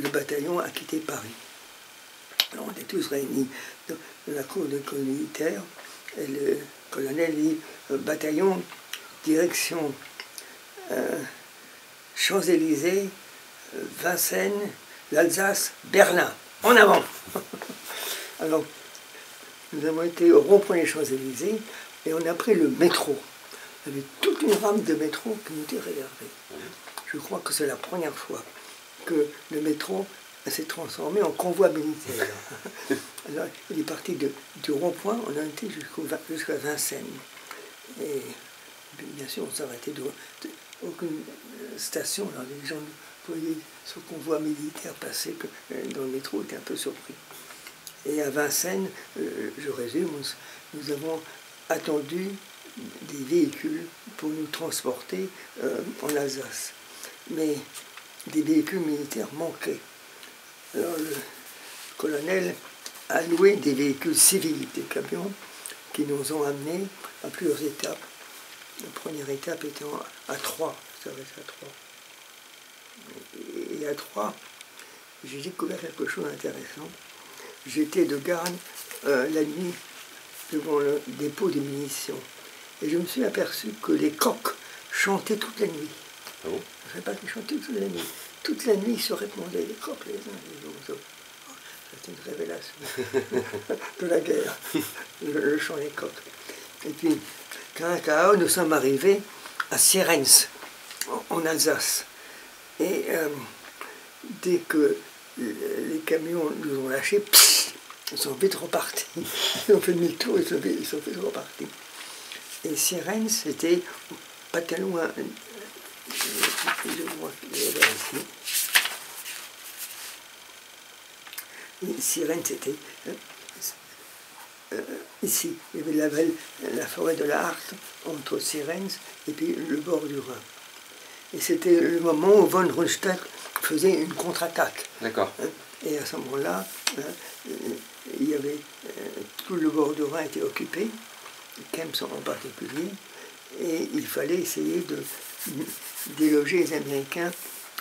le bataillon a quitté Paris. Alors, on était tous réunis dans la cour de l'école militaire, et le colonel dit bataillon, direction Champs-Élysées, Vincennes, l'Alsace, Berlin, en avant. Alors, nous avons été au rond-point des Champs-Élysées et on a pris le métro. Il y avait toute une rame de métro qui nous était réservée. Je crois que c'est la première fois que le métro s'est transformé en convoi militaire. Alors, il est parti du rond-point, on a été jusqu'à Vincennes. Et bien sûr, on s'arrêtait aucune station. Alors, les gens voyaient ce convoi militaire passer dans le métro, étaient un peu surpris. Et à Vincennes, je résume, nous avons attendu des véhicules pour nous transporter en Alsace. Mais des véhicules militaires manquaient. Alors le colonel a loué des véhicules civils, des camions, qui nous ont amenés à plusieurs étapes. La première étape étant à Troyes, ça va être à Troyes. Et à Troyes, j'ai découvert quelque chose d'intéressant. J'étais de garde la nuit devant le dépôt des munitions. Et je me suis aperçu que les coqs chantaient toute la nuit. Ah bon? Je ne savais pas qu'ils chantaient toute la nuit. Toute la nuit, ils se répondaient, les coqs les uns les autres. C'était une révélation de la guerre, le chant des coqs. Et puis, quand nous sommes arrivés à Sierentz, en Alsace. Et dès que les camions nous ont lâchés, ils sont vite repartis. Ils ont fait demi-tour, ils sont vite repartis. Et Sierentz, c'était pas très loin. Je vois qu'il y avait ici. Sierentz, c'était ici. Il y avait la forêt de la Harte entre Sierentz et puis le bord du Rhin. Et c'était le moment où von Rundstedt faisait une contre-attaque. D'accord. Et à ce moment-là, il y avait tout le bord du Rhin était occupé, Kems en particulier, et il fallait essayer de déloger les Américains,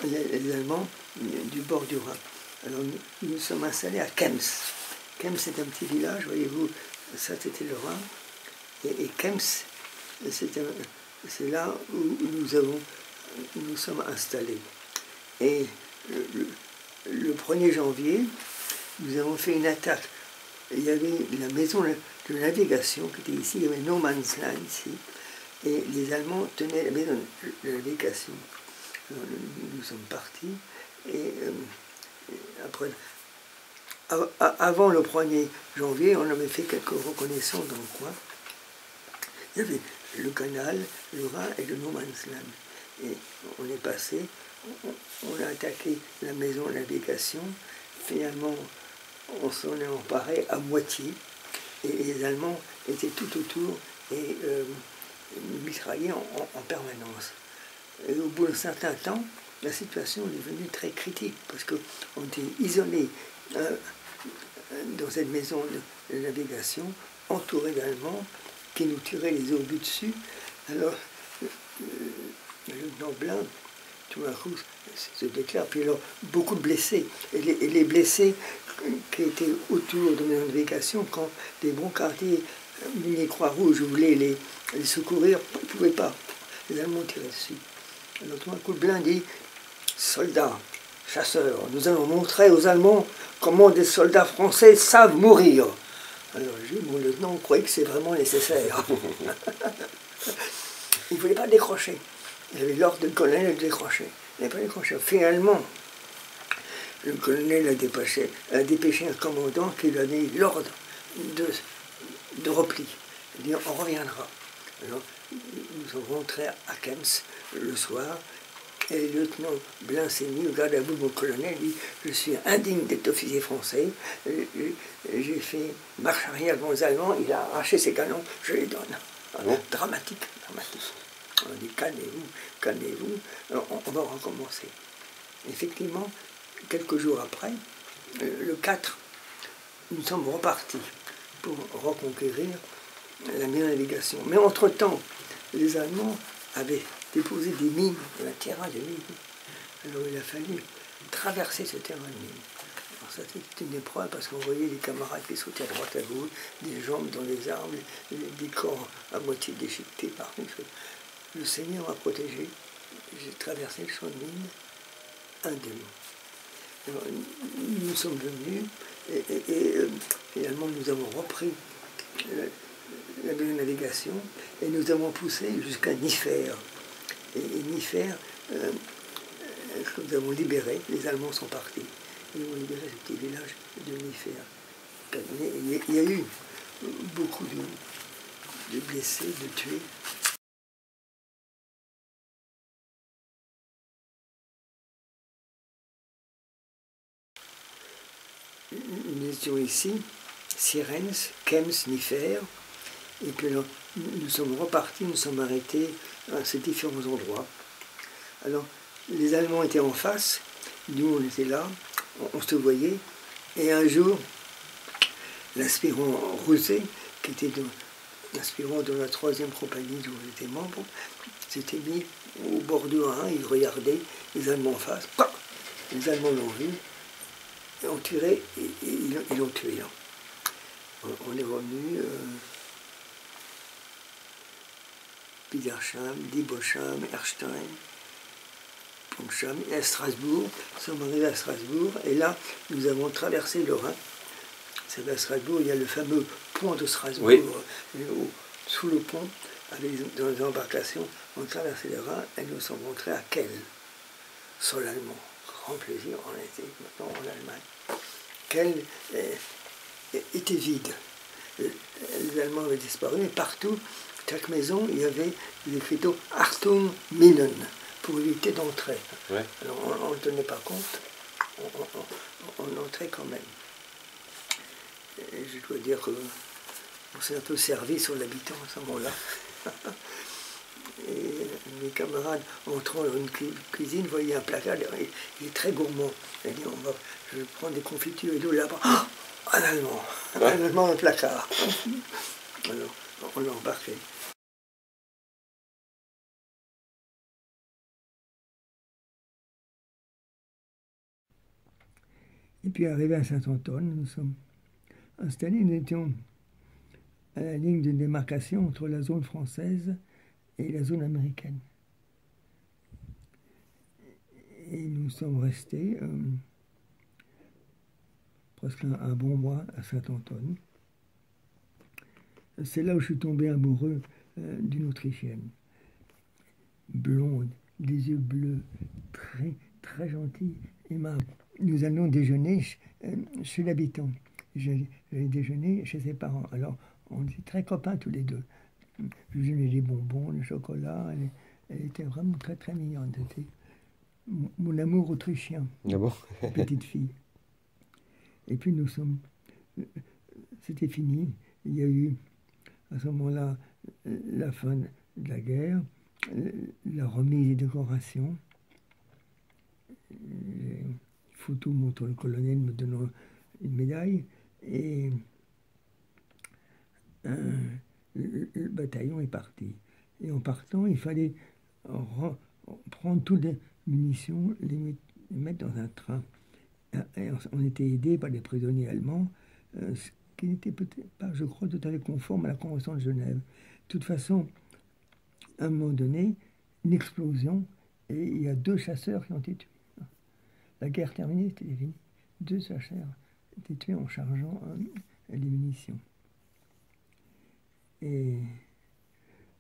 les Allemands, du bord du Rhin. Alors nous nous sommes installés à Kems. Kems, c'est un petit village, voyez-vous, ça c'était le Rhin. Et Kems, c'est là où nous sommes installés. Et le 1er janvier, nous avons fait une attaque. Il y avait la maison de navigation qui était ici, il y avait No Man's Land ici, et les Allemands tenaient la maison de navigation. Alors, nous sommes partis, et après, avant le 1er janvier, on avait fait quelques reconnaissances dans le coin. Il y avait le canal, le Rhin et le No Man's Land. Et on est passé, on a attaqué la maison de navigation. Finalement, on s'en est emparé à moitié. Et les Allemands étaient tout autour et mitraillaient en permanence. Et au bout d'un certain temps, la situation est devenue très critique parce qu'on était isolés dans cette maison de navigation, entourés d'Allemands qui nous tiraient les obus dessus. Alors, le lieutenant Blin, tout d'un coup, se déclare. Puis alors, beaucoup de blessés. Et les blessés qui étaient autour de la navigation, quand les brancardiers, les Croix-Rouges voulaient les secourir, ils ne pouvaient pas. Les Allemands tiraient dessus. Alors, tout d'un coup, Blin dit soldats, chasseurs, nous allons montrer aux Allemands comment des soldats français savent mourir. Alors, j'ai dit, mon lieutenant, on croyait que c'est vraiment nécessaire. Il ne voulait pas décrocher. Il avait l'ordre du colonel de décrocher. Il n'avait pas décroché. Finalement, le colonel a dépêché un commandant qui lui a donné l'ordre de repli. Il dit, on reviendra. Alors, nous sommes rentrés à Kems le soir, et le lieutenant Blin s'est mis au garde à vous, mon colonel, dit, je suis indigne d'être officier français, j'ai fait marche arrière devant les Allemands, il a arraché ses canons, je les donne. Dramatique, dramatique. On dit calmez-vous, calmez-vous, on va recommencer. Effectivement, quelques jours après, le 4, nous sommes repartis pour reconquérir la navigation. Mais entre-temps, les Allemands avaient déposé des mines, de la terrain de mines. Alors il a fallu traverser ce terrain de mine. Alors ça, c'était une épreuve parce qu'on voyait les camarades qui sautaient à droite à gauche, des jambes dans les arbres, des corps à moitié déchiquetés. Par contre, le Seigneur m'a protégé. J'ai traversé le champ de mine indemne. Alors, nous sommes venus et finalement nous avons repris la navigation et nous avons poussé jusqu'à Niffer. Et Niffer, nous avons libéré, les Allemands sont partis. Nous avons libéré ce petit village de Niffer. Il y a eu beaucoup de blessés, de tués. Nous étions ici, Sierentz, Kems, Niffer, et que nous sommes repartis, nous sommes arrêtés à ces différents endroits. Alors, les Allemands étaient en face, nous on était là, on se voyait, et un jour, l'aspirant Rousset, qui était l'aspirant de la 3e compagnie dont j'étais membre, s'était mis au bord du Rhin, il regardait les Allemands en face, les Allemands l'ont vu, ont tiré et ils l'ont tué. Là. On est revenu Biedersheim, Diebosham, Erstein, Poncham, et à Strasbourg. Nous sommes arrivés à Strasbourg et là, nous avons traversé le Rhin. C'est à Strasbourg, il y a le fameux pont de Strasbourg. Oui. Sous le pont, dans les embarcations, on traversait le Rhin et nous sommes rentrés à Kehl, sol allemand. Grand plaisir, on était maintenant en Allemagne. Kehl était vide. Les Allemands avaient disparu, mais partout, chaque maison, il y avait des écriteaux Achtung Minen pour éviter d'entrer. Ouais. Alors on ne tenait pas compte, on entrait quand même. Et je dois dire qu'on s'est un peu servi sur l'habitant à ce moment-là. Et mes camarades entrant dans une cuisine voyaient un placard, il est très gourmand. Il dit, je vais prendre des confitures et d'eau là-bas. Oh, un Allemand, ouais. Un Allemand au placard. Alors, on l'a embarqué. Et puis arrivé à Saint-Antoine, nous sommes installés, nous étions à la ligne de démarcation entre la zone française et la zone américaine. Et nous sommes restés presque un bon mois à Saint-Antoine. C'est là où je suis tombé amoureux d'une Autrichienne. Blonde, des yeux bleus, très, très gentille, aimable. Nous allions déjeuner chez l'habitant. J'allais déjeuner chez ses parents. Alors, on était très copains tous les deux. Je lui donnais des bonbons, le chocolat. Elle était vraiment très, très mignonne. C'était mon amour autrichien. Ah bon? Petite fille. Et puis nous sommes... C'était fini. Il y a eu, à ce moment-là, la fin de la guerre, la remise des décorations. Les photos montrent le colonel me donnant une médaille. Et le bataillon est parti. Et en partant, il fallait prendre toutes les munitions, les mettre dans un train. Et on était aidés par les prisonniers allemands, ce qui n'était peut-être pas, je crois, tout à fait conforme à la Convention de Genève. De toute façon, à un moment donné, une explosion, et il y a 2 chasseurs qui ont été tués. La guerre terminée, c'était fini. 2 chasseurs étaient tués en chargeant les munitions. Et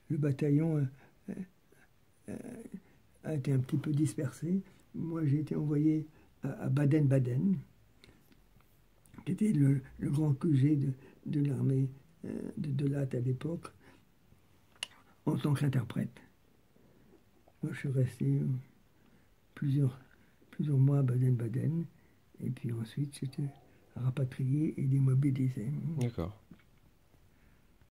le bataillon a été un petit peu dispersé. Moi, j'ai été envoyé à Baden-Baden, qui était le grand QG de l'armée de Latte à l'époque, en tant qu'interprète. Moi, je suis resté plusieurs mois à Baden-Baden, et puis ensuite, j'étais rapatrié et démobilisé. D'accord.